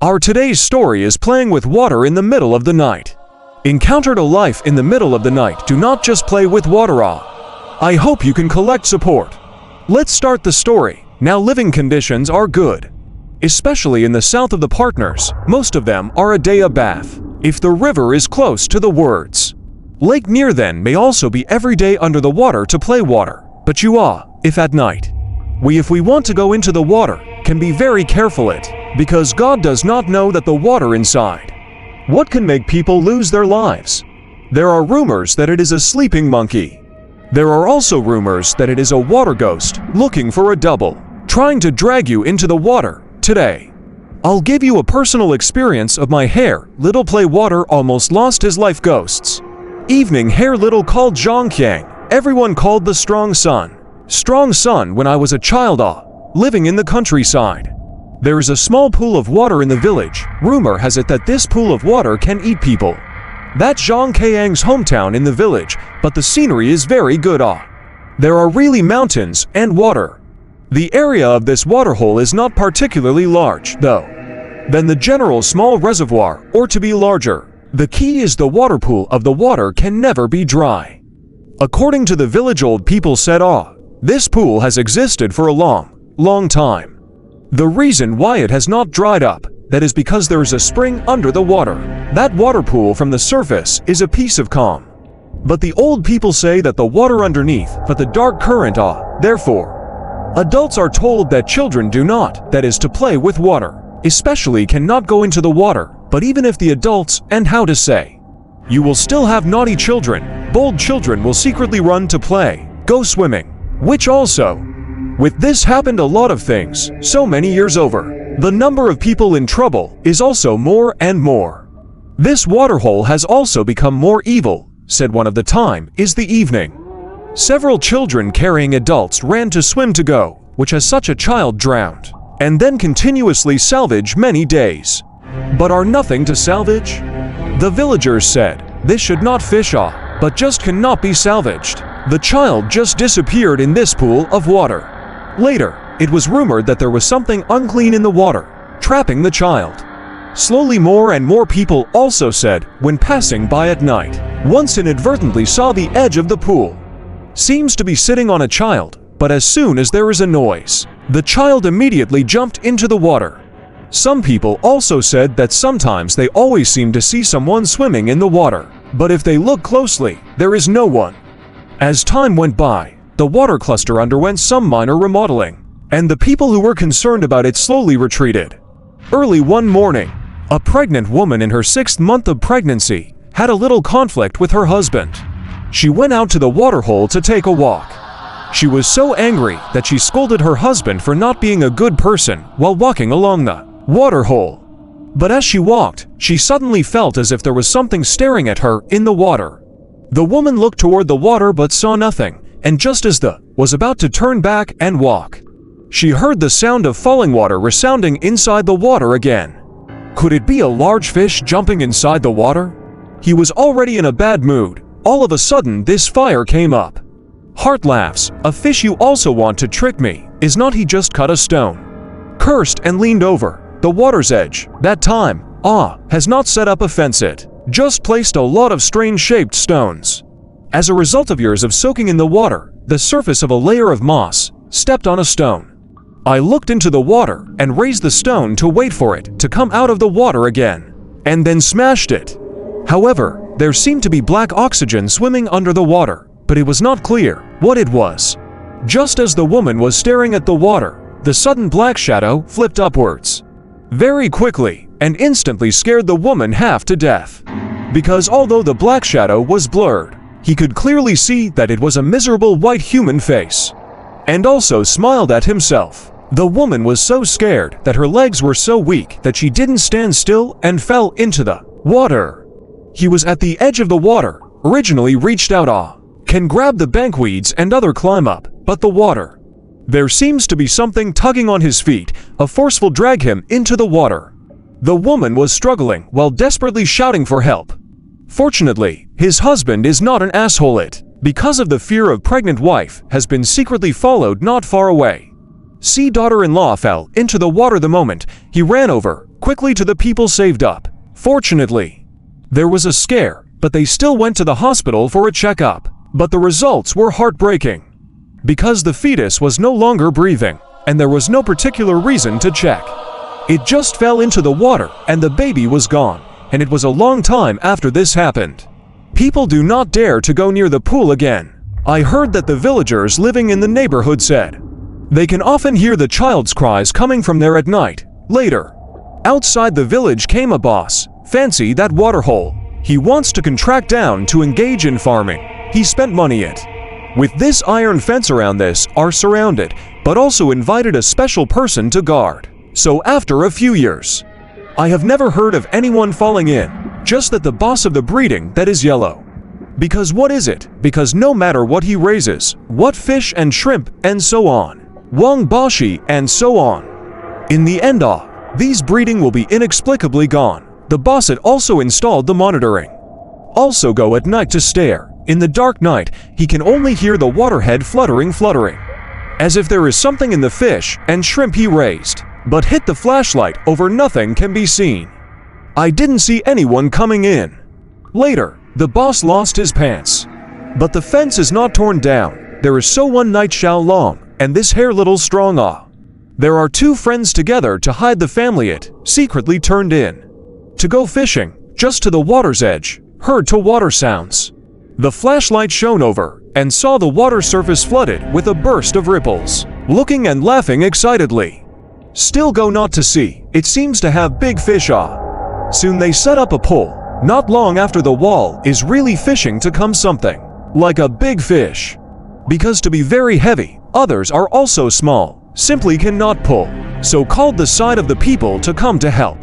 Our today's story is playing with water in the middle of the night. Encountered a life in the middle of the night. Do not just play with water. I hope you can collect support. Let's start the story. Now, living conditions are good. Especially in the south of the partners, most of them are a day a bath. If the river is close to the words. Lake near then may also be every day under the water to play water. But you are, if at night. If we want to go into the water, can be very careful it, because God does not know that the water inside. What can make people lose their lives? There are rumors that it is a sleeping monkey. There are also rumors that it is a water ghost looking for a double, trying to drag you into the water. Today, I'll give you a personal experience of my hair. Little play water almost lost his life ghosts. Evening hair little called Zhongqiang. Everyone called the strong sun. Strong sun when I was a child living in the countryside. There is a small pool of water in the village. Rumor has it that this pool of water can eat people. That's Zhongqiang's hometown in the village, but the scenery is very good. There are really mountains and water. The area of this waterhole is not particularly large, though, than the general small reservoir, or to be larger. The key is the water pool of the water can never be dry. According to the village old people said, this pool has existed for a long time. The reason why it has not dried up, that is because there is a spring under the water. That water pool from the surface is a piece of calm. But the old people say that the water underneath, but the dark current therefore. Adults are told that children do not, that is to play with water, especially cannot go into the water, but even if the adults, and how to say, you will still have naughty children, bold children will secretly run to play, go swimming, which also, with this happened a lot of things, so many years over. The number of people in trouble is also more and more. This waterhole has also become more evil, said one of the time, is the evening. Several children carrying adults ran to swim to go, which has such a child drowned, and then continuously salvage many days. But are nothing to salvage? The villagers said, this should not fish but just cannot be salvaged. The child just disappeared in this pool of water. Later, it was rumored that there was something unclean in the water, trapping the child. Slowly more and more people also said, when passing by at night, once inadvertently saw the edge of the pool. Seems to be sitting on a child, but as soon as there is a noise, the child immediately jumped into the water. Some people also said that sometimes they always seem to see someone swimming in the water, but if they look closely, there is no one. As time went by, the water cluster underwent some minor remodeling, and the people who were concerned about it slowly retreated. Early one morning, a pregnant woman in her 6th month of pregnancy had a little conflict with her husband. She went out to the waterhole to take a walk. She was so angry that she scolded her husband for not being a good person while walking along the waterhole. But as she walked, she suddenly felt as if there was something staring at her in the water. The woman looked toward the water but saw nothing, and just as was about to turn back and walk, she heard the sound of falling water resounding inside the water again. Could it be a large fish jumping inside the water? He was already in a bad mood. All of a sudden this fire came up. Heart laughs, a fish you also want to trick me, is not he just cut a stone? Cursed and leaned over the water's edge. That time, has not set up a fence it, just placed a lot of strange shaped stones. As a result of years of soaking in the water, the surface of a layer of moss stepped on a stone. I looked into the water and raised the stone to wait for it to come out of the water again, and then smashed it. However, there seemed to be black oxygen swimming under the water, but it was not clear what it was. Just as the woman was staring at the water, the sudden black shadow flipped upwards very quickly and instantly scared the woman half to death. Because although the black shadow was blurred, he could clearly see that it was a miserable white human face, and also smiled at himself. The woman was so scared that her legs were so weak that she didn't stand still and fell into the water. He was at the edge of the water, originally reached out can grab the bankweeds and other climb up, but the water. There seems to be something tugging on his feet, a forceful drag him into the water. The woman was struggling while desperately shouting for help. Fortunately, his husband is not an asshole because of the fear of pregnant wife has been secretly followed not far away. See daughter-in-law fell into the water the moment he ran over, quickly to the people saved up. Fortunately, there was a scare, but they still went to the hospital for a checkup. But the results were heartbreaking, because the fetus was no longer breathing, and there was no particular reason to check. It just fell into the water, and the baby was gone, and it was a long time after this happened. People do not dare to go near the pool again. I heard that the villagers living in the neighborhood said they can often hear the child's cries coming from there at night. Later, outside the village came a boss. Fancy that waterhole. He wants to contract down to engage in farming. He spent money it. With this iron fence around this are surrounded, but also invited a special person to guard. So after a few years, I have never heard of anyone falling in, just that the boss of the breeding that is yellow. Because what is it? Because no matter what he raises, what fish and shrimp and so on, Wang Bashi and so on, in the end these breeding will be inexplicably gone. The boss had also installed the monitoring. Also go at night to stare. In the dark night, he can only hear the waterhead fluttering, as if there is something in the fish and shrimp he raised. But hit the flashlight over, nothing can be seen. I didn't see anyone coming in. Later, the boss lost his pants. But the fence is not torn down. There is so one night Xiao Long and this hair little strong there are two friends together to hide the family it secretly turned in. To go fishing, just to the water's edge, heard to water sounds. The flashlight shone over and saw the water surface flooded with a burst of ripples, looking and laughing excitedly. Still go not to see, it seems to have big fish Soon they set up a pole. Not long after the wall is really fishing to come something like a big fish. Because to be very heavy, others are also small, simply cannot pull. So called the side of the people to come to help.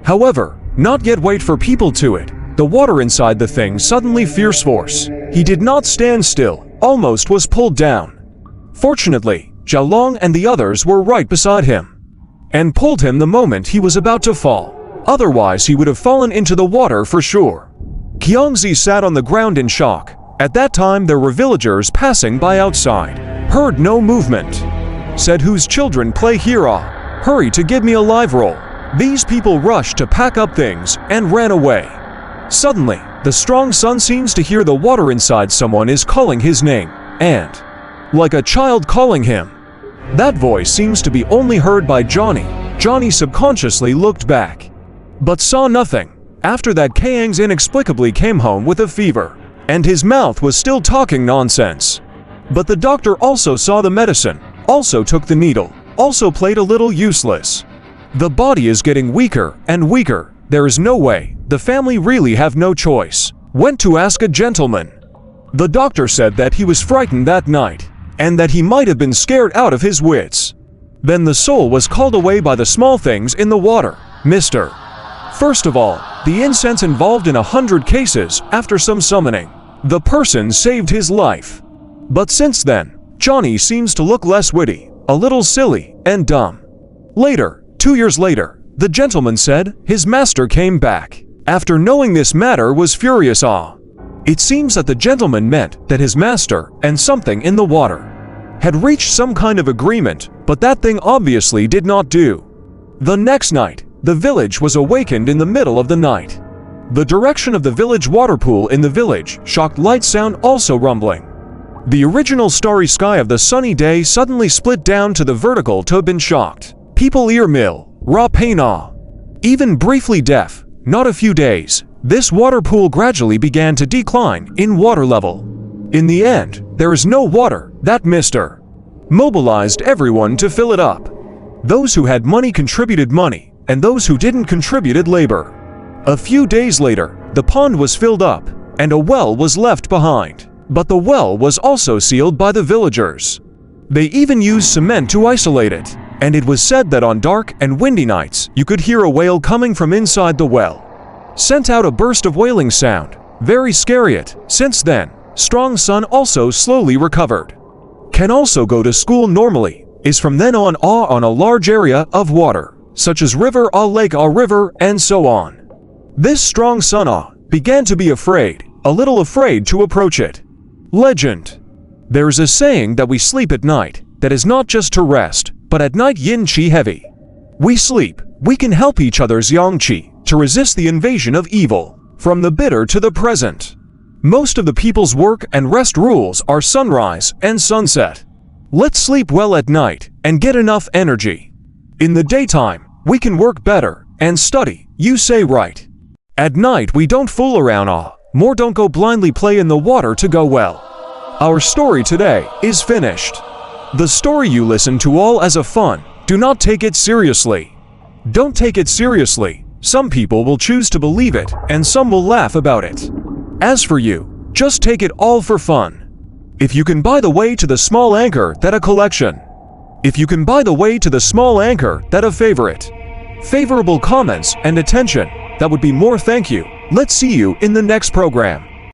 However, not yet wait for people to it. The water inside the thing suddenly fierce force. He did not stand still, almost was pulled down. Fortunately, Zhao Long and the others were right beside him, and pulled him the moment he was about to fall. Otherwise he would have fallen into the water for sure. Qiangzi sat on the ground in shock. At that time there were villagers passing by outside. Heard no movement. Said, whose children play here Hurry to give me a live roll. These people rushed to pack up things and ran away. Suddenly, the strong sun seems to hear the water inside. Someone is calling his name, and, like a child calling him, that voice seems to be only heard by Johnny. Johnny subconsciously looked back, but saw nothing. After that, Kang's inexplicably came home with a fever, and his mouth was still talking nonsense. But the doctor also saw the medicine, also took the needle, also played a little useless. The body is getting weaker and weaker. There is no way. The family really have no choice. Went to ask a gentleman. The doctor said that he was frightened that night, and that he might have been scared out of his wits. Then the soul was called away by the small things in the water. Mr. First of all, the incense involved in 100 cases. After some summoning, the person saved his life. But since then, Johnny seems to look less witty, a little silly and dumb. Later, 2 years later, the gentleman said his master came back. After knowing this matter was furious It seems that the gentleman meant that his master and something in the water had reached some kind of agreement, but that thing obviously did not do. The next night, the village was awakened in the middle of the night. The direction of the village water pool in the village, shocked light sound also rumbling. The original starry sky of the sunny day suddenly split down to the vertical to have been shocked. People ear mill, raw pain even briefly deaf. Not a few days, this water pool gradually began to decline in water level. In the end, there is no water. That Mr. mobilized everyone to fill it up. Those who had money contributed money, and those who didn't contributed labor. A few days later, the pond was filled up, and a well was left behind. But the well was also sealed by the villagers. They even used cement to isolate it, and it was said that on dark and windy nights, you could hear a wail coming from inside the well. Sent out a burst of wailing sound, very scary it. Since then, strong sun also slowly recovered. Can also go to school normally, is from then on a large area of water, such as river lake river and so on. This strong sun began to be afraid, a little afraid to approach it. Legend. There is a saying that we sleep at night, that is not just to rest, but at night yin qi heavy. We sleep, We can help each other's Yangqi to resist the invasion of evil, from the bitter to the present. Most of the people's work and rest rules are sunrise and sunset. Let's sleep well at night and get enough energy. In the daytime, we can work better and study, you say right. At night we don't fool around more don't go blindly play in the water to go well. Our story today is finished. The story you listen to all as a fun, do not take it seriously. Don't take it seriously, some people will choose to believe it and some will laugh about it. As for you, just take it all for fun. If you can buy the way to the small anchor that a collection. If you can buy the way to the small anchor that a favorite. Favorable comments and attention, that would be more thank you. Let's see you in the next program.